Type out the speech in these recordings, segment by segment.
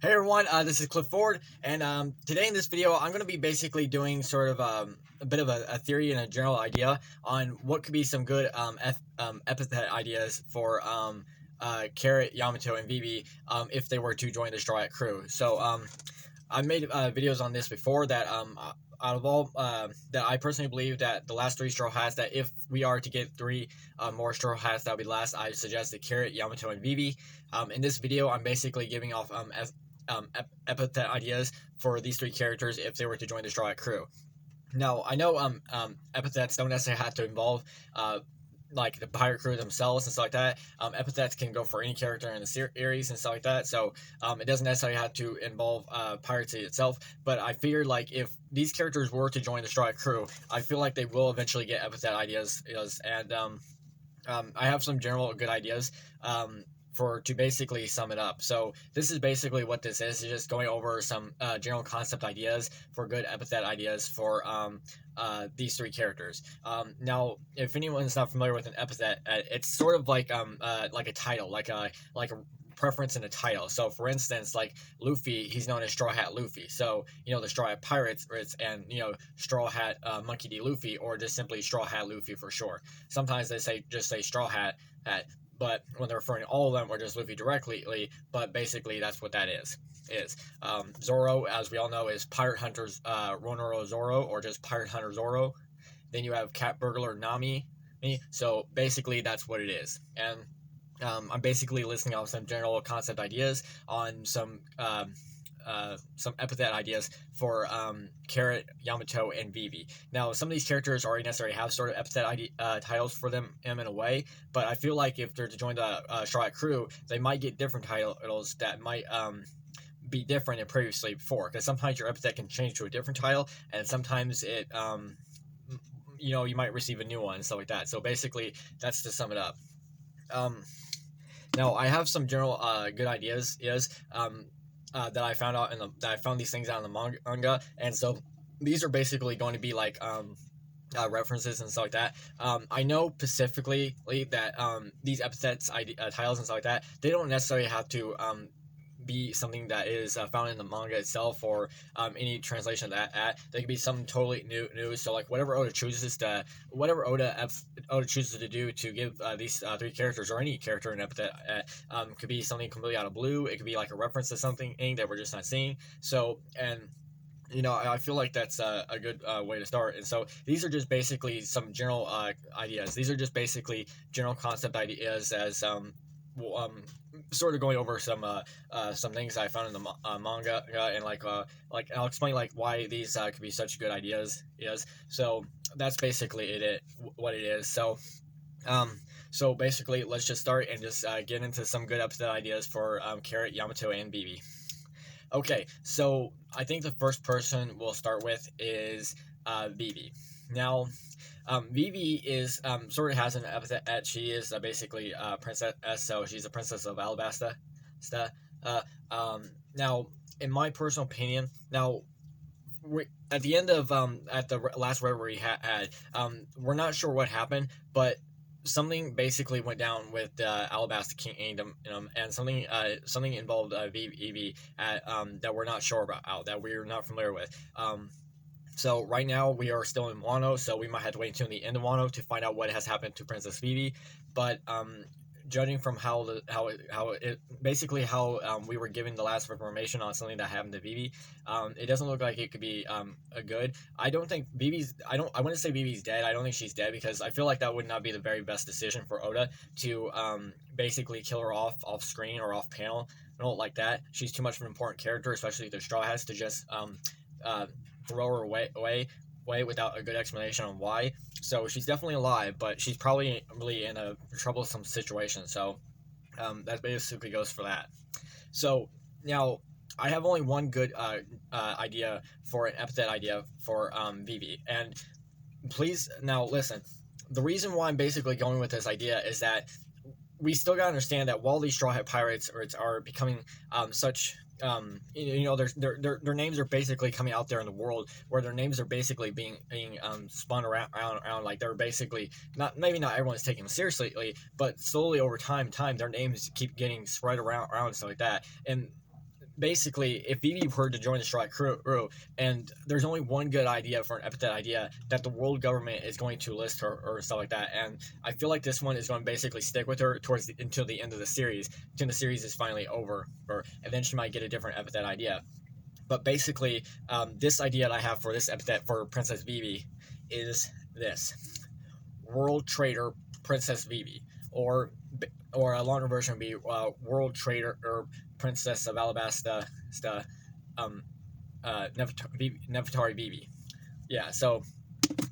Hey everyone, this is Cliff Ford, and today in this video, I'm going to be basically doing sort of a bit of a theory and a general idea on what could be some good epithet ideas for Carrot, Yamato, and Vivi if they were to join the Straw Hat crew. So I've made videos on this before that out of all that I personally believe that the last three Straw Hats, that if we are to get three more Straw Hats, that would be last, I suggested Carrot, Yamato, and Vivi. In this video, I'm basically giving off epithet ideas for these three characters if they were to join the Straw Hat crew. Now, I know epithets don't necessarily have to involve like the pirate crew themselves and stuff like that. Epithets can go for any character in the series and stuff like that. So it doesn't necessarily have to involve piracy itself. But I figured like if these characters were to join the Straw Hat crew, I feel like they will eventually get epithet ideas. And I have some general good ideas. To basically sum it up. So this is basically what this is. It's just going over some general concept ideas for good epithet ideas for these three characters. Now, if anyone's not familiar with an epithet, it's sort of like a title, like a preference in a title. So for instance, like Luffy, he's known as Straw Hat Luffy. So, the Straw Hat Pirates and, Straw Hat Monkey D. Luffy, or just simply Straw Hat Luffy for short. Sometimes they just say Straw Hat, but when they're referring to all of them, or just Luffy directly, but basically that's what that is. Zoro, as we all know, is Pirate Hunter Ronoro Zoro, or just Pirate Hunter Zoro. Then you have Cat Burglar Nami. So basically that's what it is. And I'm basically listing out some general concept ideas on some epithet ideas for Carrot, Yamato, and Vivi. Now, some of these characters already necessarily have sort of epithet titles for them in a way, but I feel like if they're to join the Straw Hat crew, they might get different titles that might be different than previously before, because sometimes your epithet can change to a different title, and sometimes it you might receive a new one and stuff like that. So basically, that's to sum it up. Now, I have some general good ideas that I found out that I found these things out in the manga, and so these are basically going to be like references and stuff like that. I know specifically that these epithets, titles and stuff like that, they don't necessarily have to be something that is found in the manga itself, or any translation of that. They could be something totally new. So like whatever Oda chooses to do to give these three characters, or any character an epithet, could be something completely out of blue. It could be like a reference to something that we're just not seeing. So, and I feel like that's a good way to start. And so these are just basically some general ideas. These are just basically general concept ideas, as sort of going over some things I found in the manga, and like I'll explain like why these could be such good ideas. So that's basically what it is. So basically, let's just start and just get into some good epithet ideas for Carrot, Yamato, and Vivi. Okay, so I think the first person we'll start with is Vivi. Now, Vivi is sort of has an epithet. She is basically a princess, so she's a princess of Alabasta. Now, in my personal opinion, at the end of at the last rivalry had, we're not sure what happened, but something basically went down with the Alabasta Kingdom, and something involved Vivi that we're not sure about, that we're not familiar with. So right now we are still in Wano, so we might have to wait until the end of Wano to find out what has happened to Princess Vivi. But judging from how we were given the last information on something that happened to Vivi, it doesn't look like it could be a good. I don't think I wouldn't say Vivi's dead. I don't think she's dead, because I feel like that would not be the very best decision for Oda to basically kill her off screen or off panel. I don't like that. She's too much of an important character, especially the Straw Hats, to just throw her away without a good explanation on why. So she's definitely alive, but she's probably really in a troublesome situation. So that basically goes for that. So now I have only one good idea for an epithet idea for Vivi. And please now listen. The reason why I'm basically going with this idea is that we still gotta understand that while these Straw Hat Pirates are becoming such their names are basically coming out there in the world, where their names are basically being spun around, like they're basically maybe not everyone's taking them seriously, but slowly over time their names keep getting spread around and stuff like that. And basically, if Vivi were to join the Strike crew, and there's only one good idea for an epithet idea, that the world government is going to list her or stuff like that. And I feel like this one is going to basically stick with her until the end of the series, until the series is finally over, and then she might get a different epithet idea. But basically, this idea that I have for this epithet for Princess Vivi is this: World Traitor Princess Vivi, or a longer version would be World Traitor or Princess of Alabasta, Nefertari Vivi. Yeah, so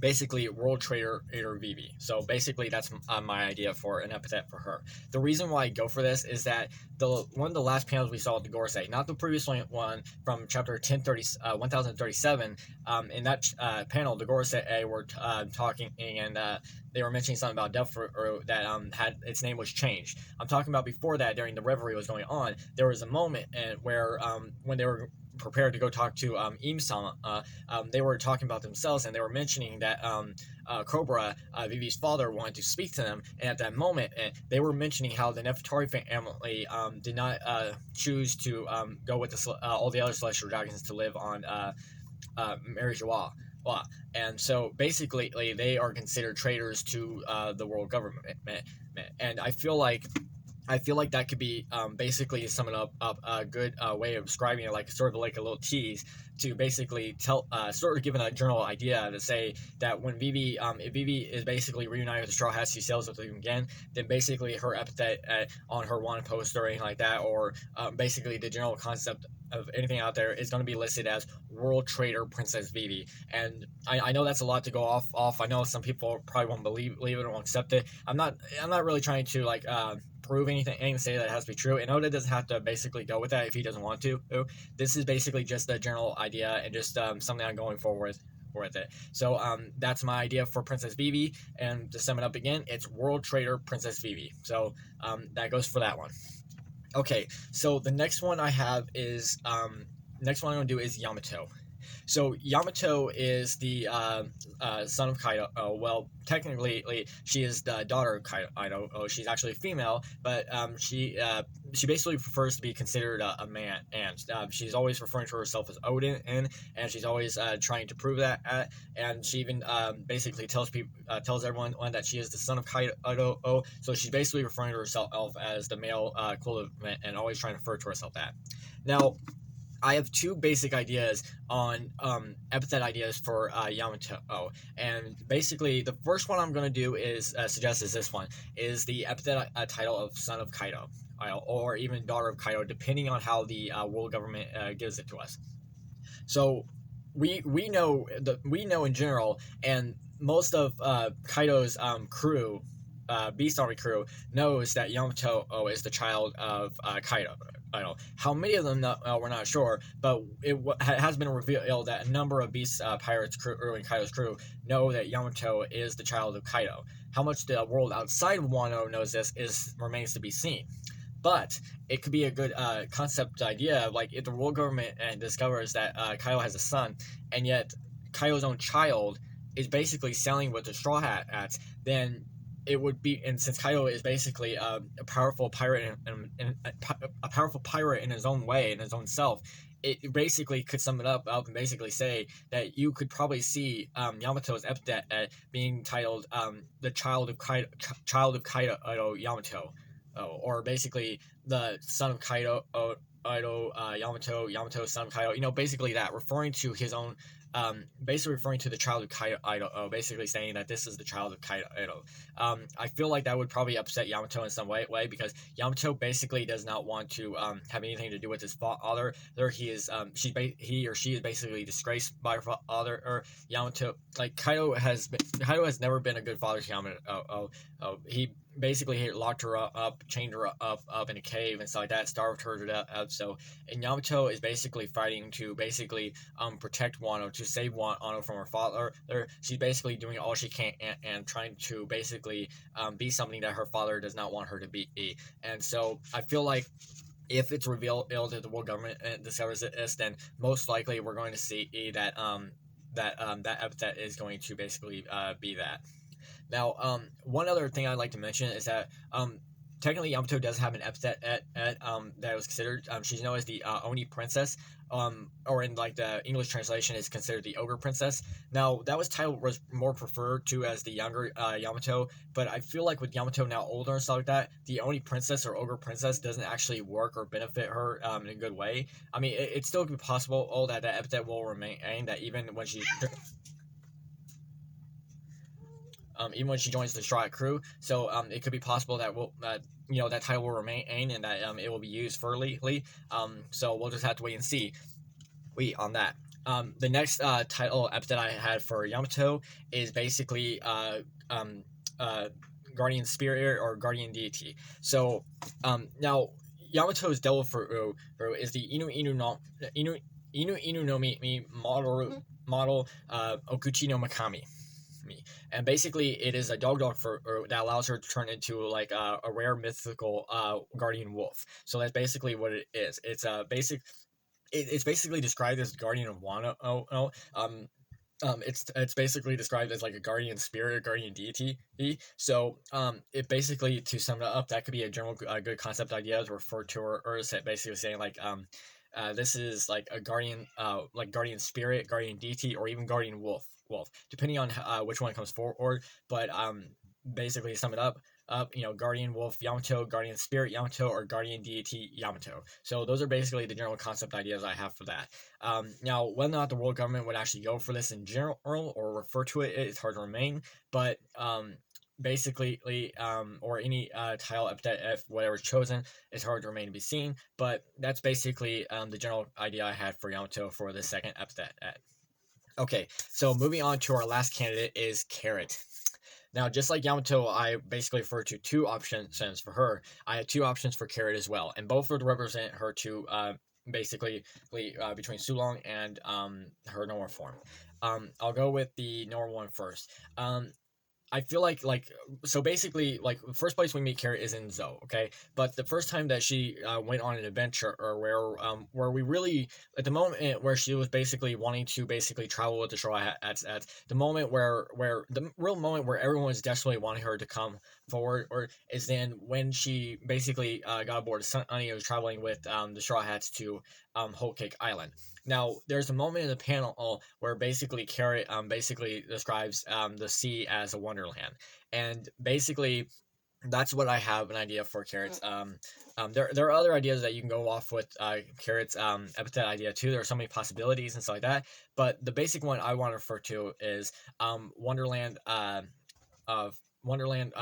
basically World Traitor Vivi. So basically that's my idea for an epithet for her. The reason why I go for this is that one of the last panels we saw at the Gorse, not the previous one from chapter 1037, in that panel, the Gorse were talking, and they were mentioning something about death that had its name was changed. I'm talking about before that, during the reverie was going on, there was a moment where when they were prepared to go talk to Im-sama, they were talking about themselves, and they were mentioning that Cobra, Vivi's father, wanted to speak to them, and at that moment, they were mentioning how the Nefertari family did not choose to go with all the other celestial dragons to live on Mary Joie. And so basically they are considered traitors to the world government, and I feel like that could be basically summing up a good way of describing it, like sort of like a little tease to basically tell, sort of giving a general idea to say that when Vivi, if Vivi is basically reunited with the Straw Hats, she sails with them again, then basically her epithet on her wanted poster or anything like that, or basically the general concept of anything out there is going to be listed as World Traitor Princess Vivi. And I know that's a lot to go off. I know some people probably won't believe it or won't accept it. I'm not really trying to like prove anything, say that it has to be true. And Oda doesn't have to basically go with that if he doesn't want to. This is basically just a general idea and just something I'm going forward with it. So that's my idea for Princess Vivi. And to sum it up again, it's World Traitor Princess Vivi. So that goes for that one. Okay, so the next one I have is next one I'm gonna do is Yamato. So Yamato is the son of Kaido. Well, technically, she is the daughter of Kaido. She's actually female, but she basically prefers to be considered a man, and she's always referring to herself as Odin, and she's always trying to prove that. And she even basically tells everyone that she is the son of Kaido. So she's basically referring to herself as the male equivalent, and always trying to refer to herself that. Now, I have two basic ideas on epithet ideas for Yamato, and basically the first one I'm going to do is suggest is this one, is the epithet title of Son of Kaido, or even Daughter of Kaido, depending on how the world government gives it to us. So we know in general, and most of Kaido's crew, Beast Army crew, knows that Yamato is the child of Kaido. I don't know how many of them we're not sure, but it has been revealed that a number of Beast Pirates crew and Kaido's crew know that Yamato is the child of Kaido. How much the world outside of Wano knows this remains to be seen. But it could be a good concept idea, like if the world government discovers that Kaido has a son, and yet Kaido's own child is basically sailing with the Straw Hats, then it would be, and since Kaido is basically a powerful pirate a powerful pirate in his own way, in his own self, it basically could sum it up and basically say that you could probably see Yamato's epithet being titled the child of Kaido Yamato, or basically the son of Kaido Yamato son of Kaido. Basically that, referring to his own. Basically referring to the child of Kaido, basically saying that this is the child of Kaido. I feel like that would probably upset Yamato in some way, because Yamato basically does not want to have anything to do with his father. He or she is basically disgraced by her father. Or Yamato, like Kaido has never been a good father to Yamato. He basically locked her up, chained her up in a cave and stuff like that, starved her to death. And Yamato is basically fighting to basically protect Wano, to save Wano from her father. She's basically doing all she can and trying to basically be something that her father does not want her to be. And so I feel like if it's revealed that the world government discovers this, then most likely we're going to see that that epithet is going to basically be that. Now, one other thing I'd like to mention is that technically Yamato does have an epithet that was considered. She's known as the Oni Princess, or in like the English translation is considered the Ogre Princess. Now that was more preferred to as the younger Yamato, but I feel like with Yamato now older and stuff like that, the Oni Princess or Ogre Princess doesn't actually work or benefit her in a good way. I mean, it's still possible that that epithet will remain, that even when she joins the Straw Hat crew. So it could be possible that that title will remain and that it will be used furtherly. So we'll just have to wait and see. On that. The next title epithet I had for Yamato is basically Guardian Spirit or Guardian Deity. So now Yamato's devil for is the Inu no Mi model Okuchi no Makami. And basically it is a dog that allows her to turn into like a rare mythical guardian wolf. So that's basically what it is. It's it's basically described as guardian of Wano. It's basically described as like a guardian spirit or guardian deity. So it basically, to sum it up, that could be a general good concept idea to refer to, or basically saying like this is like a guardian spirit, guardian deity, or even guardian wolf, depending on which one comes forward. But basically, to sum it up, guardian wolf Yamato, guardian spirit Yamato, or guardian deity Yamato. So those are basically the general concept ideas I have for that. Now, whether or not the world government would actually go for this in general or refer to it, it's hard to remain. But basically, or any title epithet, if whatever's chosen, it's hard to remain to be seen. But that's basically the general idea I had for Yamato for the second epithet. Okay, so moving on to our last candidate is Carrot. Now, just like Yamato, I basically refer to two options for her. I had two options for Carrot as well, and both would represent her to basically between Sulong and her normal form. I'll go with the normal one first. I feel like so basically, like, the first place we meet Carrot is in Zou, okay? But the first time that she went on an adventure, or where we really, at the moment where she was basically wanting to basically travel with the Straw Hats, at the moment where the real moment where everyone was desperately wanting her to come forward, or is then when she basically got aboard Sunny and was traveling with the Straw Hats to Whole Cake Island. Now, there's a moment in the panel where basically Carrot basically describes the sea as a wonderland, and basically that's what I have an idea for Carrot's. There are other ideas that you can go off with Carrot's epithet idea too. There are so many possibilities and stuff like that, but the basic one I want to refer to is Wonderland. Wonderland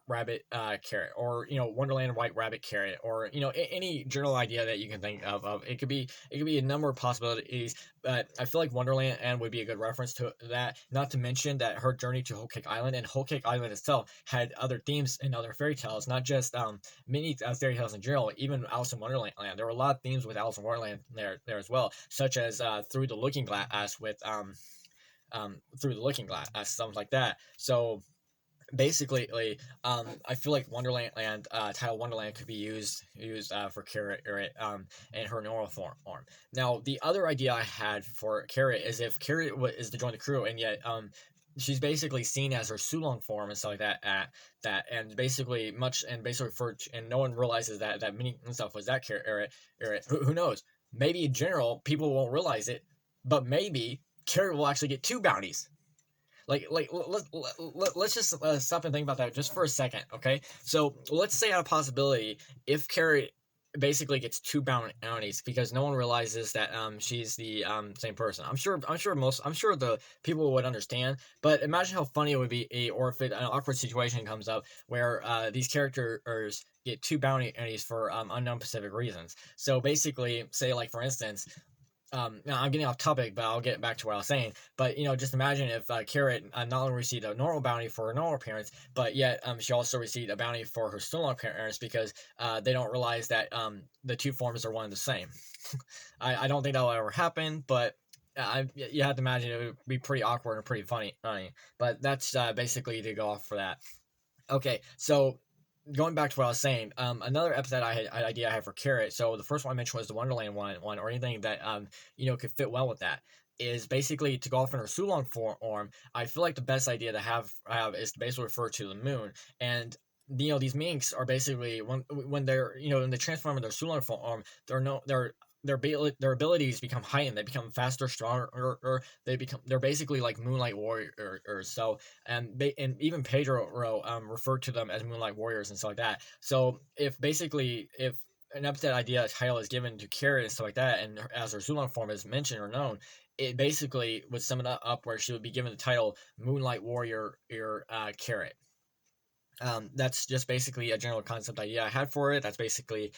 rabbit carrot, or Wonderland white rabbit carrot, or any general idea that you can think of. It could be a number of possibilities, but I feel like Wonderland and would be a good reference to that. Not to mention that her journey to Whole Cake Island, and Whole Cake Island itself, had other themes and other fairy tales, not just many fairy tales in general. Even Alice in Wonderland, there were a lot of themes with Alice in Wonderland there as well, such as Through the Looking Glass with Through the Looking Glass, something like that. So basically, I feel like Wonderland title Wonderland could be used for Carrot in her normal form. Now, the other idea I had for Carrot is if Carrot is to join the crew, and yet she's basically seen as her Sulong form and stuff like that, and basically referred to, and no one realizes that meaning and stuff was that Carrot. Who knows? Maybe in general people won't realize it, but maybe Carrot will actually get two bounties. Let's just stop and think about that just for a second, okay? So let's say, on a possibility, if Carrot basically gets two bounties because no one realizes that she's the same person. I'm sure the people would understand, but imagine how funny it would be, or if an awkward situation comes up where these characters get two bounties for unknown specific reasons. So basically, say, like, for instance, now I'm getting off topic, but I'll get back to what I was saying. But just imagine if Carrot not only received a normal bounty for her normal appearance, but yet she also received a bounty for her Sulong appearance, because they don't realize that the two forms are one and the same. I don't think that will ever happen, but you have to imagine it would be pretty awkward and pretty funny. But that's basically to go off for that. Okay, so going back to what I was saying, another epithet idea I had for Carrot. So the first one I mentioned was the Wonderland one, or anything that could fit well with that, is basically to go off in her Sulong form. I feel like the best idea to have is to basically refer to the moon, and these minks are basically when they're when they transform in their solar form, their abilities become heightened. They become faster, stronger, or they're basically like moonlight warriors. So and even Pedro referred to them as moonlight warriors and stuff like that. So if an epithet idea title is given to Carrot and stuff like that, and as her Zulon form is mentioned or known, it basically would sum it up where she would be given the title Moonlight Warrior Carrot. That's just basically a general concept idea I had for it. That's basically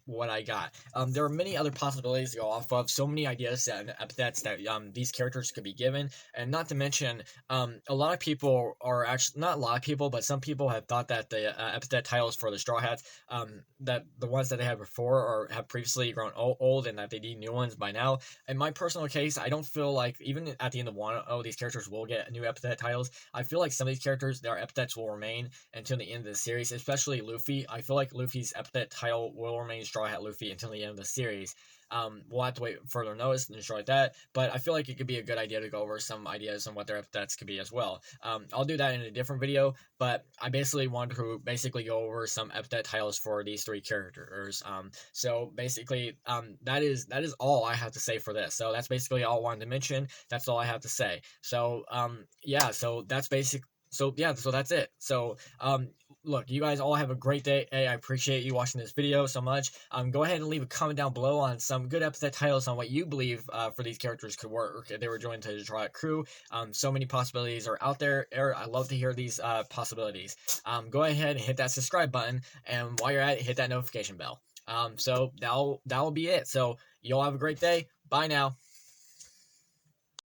what I got. There are many other possibilities to go off of. So many ideas and epithets that these characters could be given, and not to mention, a lot of people are actually not a lot of people, but some people have thought that the epithet titles for the Straw Hats, that the ones that they had before or have previously grown old, and that they need new ones by now. In my personal case, I don't feel like even at the end of Wano, these characters will get new epithet titles. I feel like some of these characters, their epithets will remain until the end of the series, especially Luffy. I feel like Luffy's epithet title will remain Straw Hat Luffy until the end of the series. We'll have to wait further notice and shit like that, but I feel like it could be a good idea to go over some ideas on what their epithets could be as well. I'll do that in a different video, but I basically wanted to go over some epithet titles for these three characters. So basically, that is all I have to say for this. So that's basically all I wanted to mention. That's all I have to say. So yeah, so that's basic. So yeah, so that's it. So look, you guys all have a great day. Hey, I appreciate you watching this video so much. Go ahead and leave a comment down below on some good epithet titles on what you believe for these characters could work if they were joined to the Straw Hat crew. So many possibilities are out there. I love to hear these possibilities. Go ahead and hit that subscribe button, and while you're at it, hit that notification bell. So that'll be it. So y'all have a great day. Bye now.